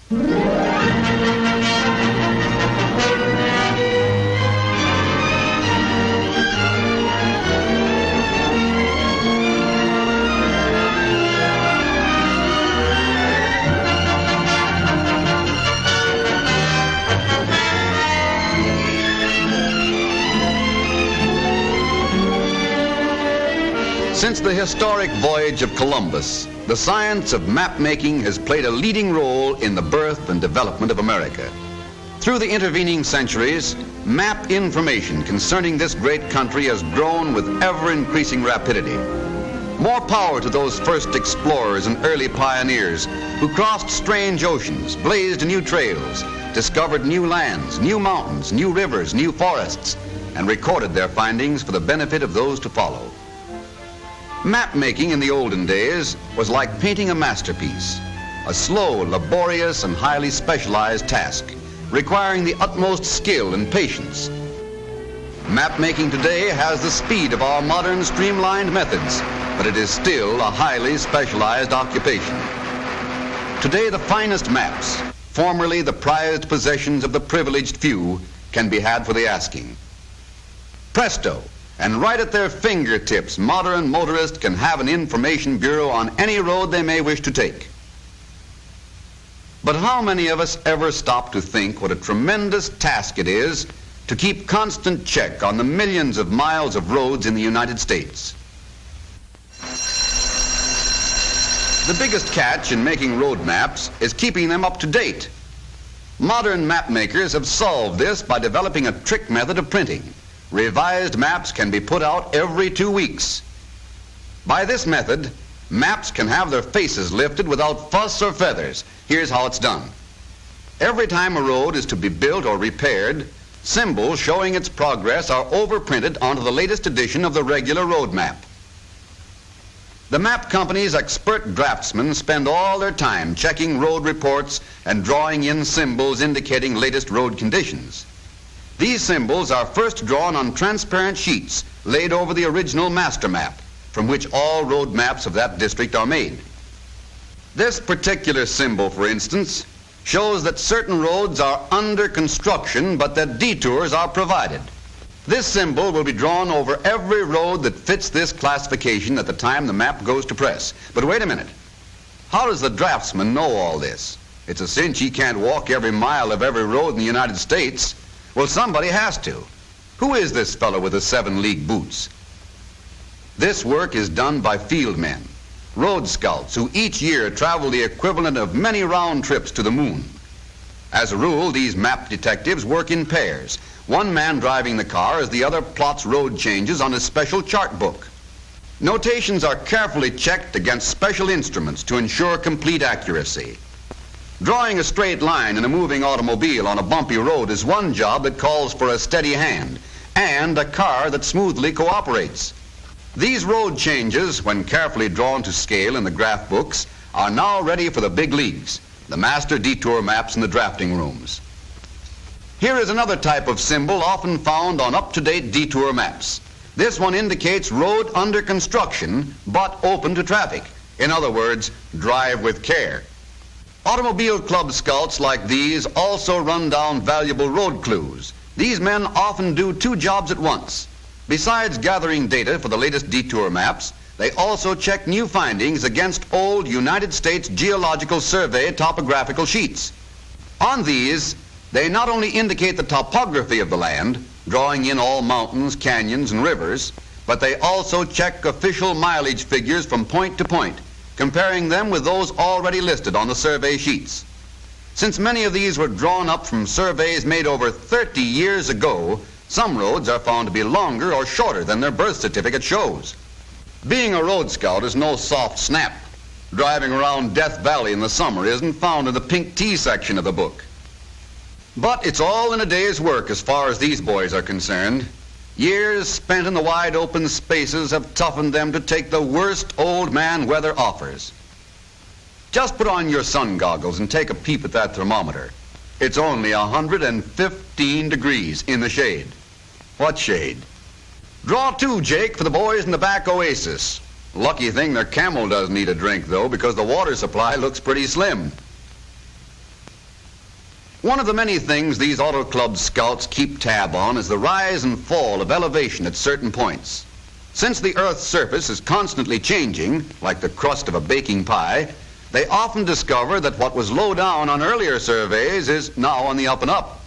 Since the historic voyage of Columbus, the science of map-making has played a leading role in the birth and development of America. Through the intervening centuries, map information concerning this great country has grown with ever-increasing rapidity. More power to those first explorers and early pioneers who crossed strange oceans, blazed new trails, discovered new lands, new mountains, new rivers, new forests, and recorded their findings for the benefit of those to follow. Map making in the olden days was like painting a masterpiece, a slow, laborious, and highly specialized task, requiring the utmost skill and patience. Map making today has the speed of our modern streamlined methods, but it is still a highly specialized occupation. Today, the finest maps, formerly the prized possessions of the privileged few, can be had for the asking. Presto! And right at their fingertips, modern motorists can have an information bureau on any road they may wish to take. But how many of us ever stop to think what a tremendous task it is to keep constant check on the millions of miles of roads in the United States? The biggest catch in making road maps is keeping them up to date. Modern map makers have solved this by developing a trick method of printing. Revised maps can be put out every 2 weeks. By this method, maps can have their faces lifted without fuss or feathers. Here's how it's done. Every time a road is to be built or repaired, symbols showing its progress are overprinted onto the latest edition of the regular road map. The map company's expert draftsmen spend all their time checking road reports and drawing in symbols indicating latest road conditions. These symbols are first drawn on transparent sheets laid over the original master map, from which all road maps of that district are made. This particular symbol, for instance, shows that certain roads are under construction, but that detours are provided. This symbol will be drawn over every road that fits this classification at the time the map goes to press. But wait a minute. How does the draftsman know all this? It's a cinch he can't walk every mile of every road in the United States. Well, somebody has to. Who is this fellow with the 7-league boots? This work is done by field men, road scouts who each year travel the equivalent of many round trips to the moon. As a rule, these map detectives work in pairs, one man driving the car as the other plots road changes on his special chart book. Notations are carefully checked against special instruments to ensure complete accuracy. Drawing a straight line in a moving automobile on a bumpy road is one job that calls for a steady hand and a car that smoothly cooperates. These road changes, when carefully drawn to scale in the graph books, are now ready for the big leagues, the master detour maps in the drafting rooms. Here is another type of symbol often found on up-to-date detour maps. This one indicates road under construction, but open to traffic. In other words, drive with care. Automobile club scouts like these also run down valuable road clues. These men often do 2 jobs at once. Besides gathering data for the latest detour maps, they also check new findings against old United States Geological Survey topographical sheets. On these, they not only indicate the topography of the land, drawing in all mountains, canyons, and rivers, but they also check official mileage figures from point to point, comparing them with those already listed on the survey sheets. Since many of these were drawn up from surveys made over 30 years ago, some roads are found to be longer or shorter than their birth certificate shows. Being a road scout is no soft snap. Driving around Death Valley in the summer isn't found in the pink tea section of the book. But it's all in a day's work as far as these boys are concerned. Years spent in the wide open spaces have toughened them to take the worst old man weather offers. Just put on your sun goggles and take a peep at that thermometer. It's only 115 degrees in the shade. What shade? Draw 2, Jake, for the boys in the back oasis. Lucky thing their camel does need a drink, though, because the water supply looks pretty slim. One of the many things these Auto Club scouts keep tab on is the rise and fall of elevation at certain points. Since the Earth's surface is constantly changing, like the crust of a baking pie, they often discover that what was low down on earlier surveys is now on the up and up.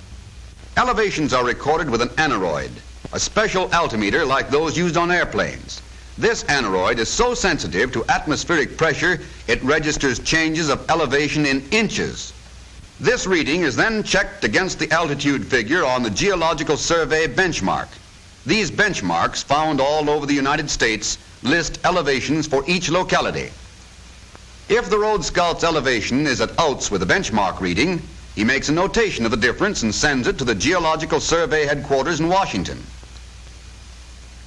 Elevations are recorded with an aneroid, a special altimeter like those used on airplanes. This aneroid is so sensitive to atmospheric pressure, it registers changes of elevation in inches. This reading is then checked against the altitude figure on the Geological Survey benchmark. These benchmarks, found all over the United States, list elevations for each locality. If the road scout's elevation is at outs with the benchmark reading, he makes a notation of the difference and sends it to the Geological Survey headquarters in Washington.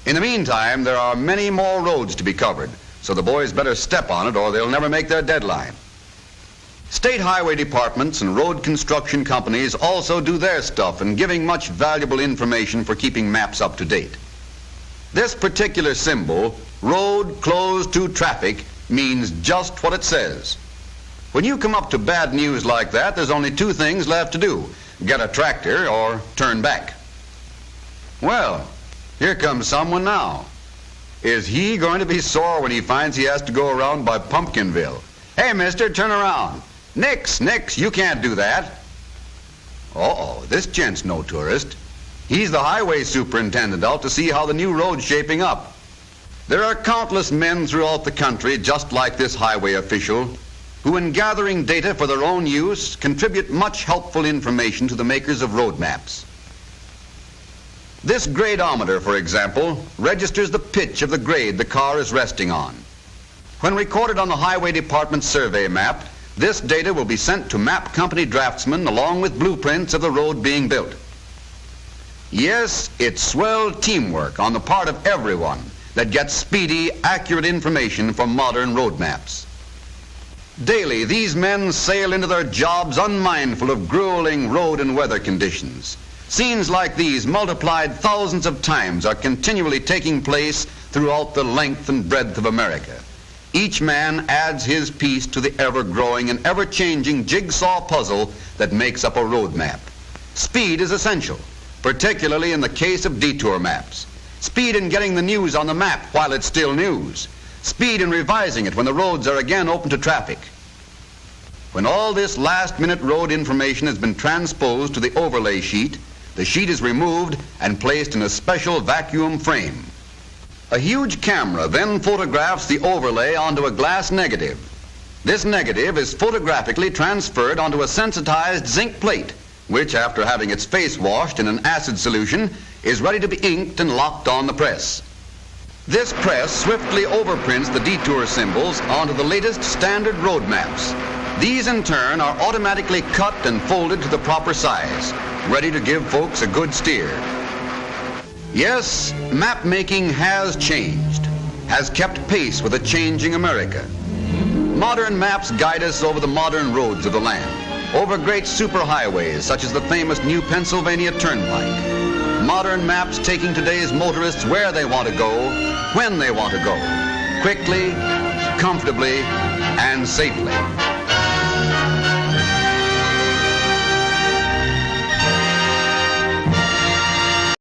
In the meantime, there are many more roads to be covered, so the boys better step on it or they'll never make their deadline. State highway departments and road construction companies also do their stuff in giving much valuable information for keeping maps up to date. This particular symbol, road closed to traffic, means just what it says. When you come up to bad news like that, there's only two things left to do: get a tractor or turn back. Well, here comes someone now. Is he going to be sore when he finds he has to go around by Pumpkinville? Hey, mister, turn around. Nix, you can't do that. Uh-oh, this gent's no tourist. He's the highway superintendent out to see how the new road's shaping up. There are countless men throughout the country just like this highway official who, in gathering data for their own use, contribute much helpful information to the makers of road maps. This gradometer, for example, registers the pitch of the grade the car is resting on. When recorded on the Highway Department survey map, this data will be sent to map company draftsmen along with blueprints of the road being built. Yes, it's swell teamwork on the part of everyone that gets speedy, accurate information from modern road maps. Daily, these men sail into their jobs unmindful of grueling road and weather conditions. Scenes like these, multiplied thousands of times, are continually taking place throughout the length and breadth of America. Each man adds his piece to the ever-growing and ever-changing jigsaw puzzle that makes up a road map. Speed is essential, particularly in the case of detour maps. Speed in getting the news on the map while it's still news. Speed in revising it when the roads are again open to traffic. When all this last-minute road information has been transposed to the overlay sheet, the sheet is removed and placed in a special vacuum frame. A huge camera then photographs the overlay onto a glass negative. This negative is photographically transferred onto a sensitized zinc plate, which, after having its face washed in an acid solution, is ready to be inked and locked on the press. This press swiftly overprints the detour symbols onto the latest standard road maps. These, in turn, are automatically cut and folded to the proper size, ready to give folks a good steer. Yes, map making has changed, has kept pace with a changing America. Modern maps guide us over the modern roads of the land, over great superhighways such as the famous New Pennsylvania Turnpike. Modern maps taking today's motorists where they want to go, when they want to go, quickly, comfortably, and safely.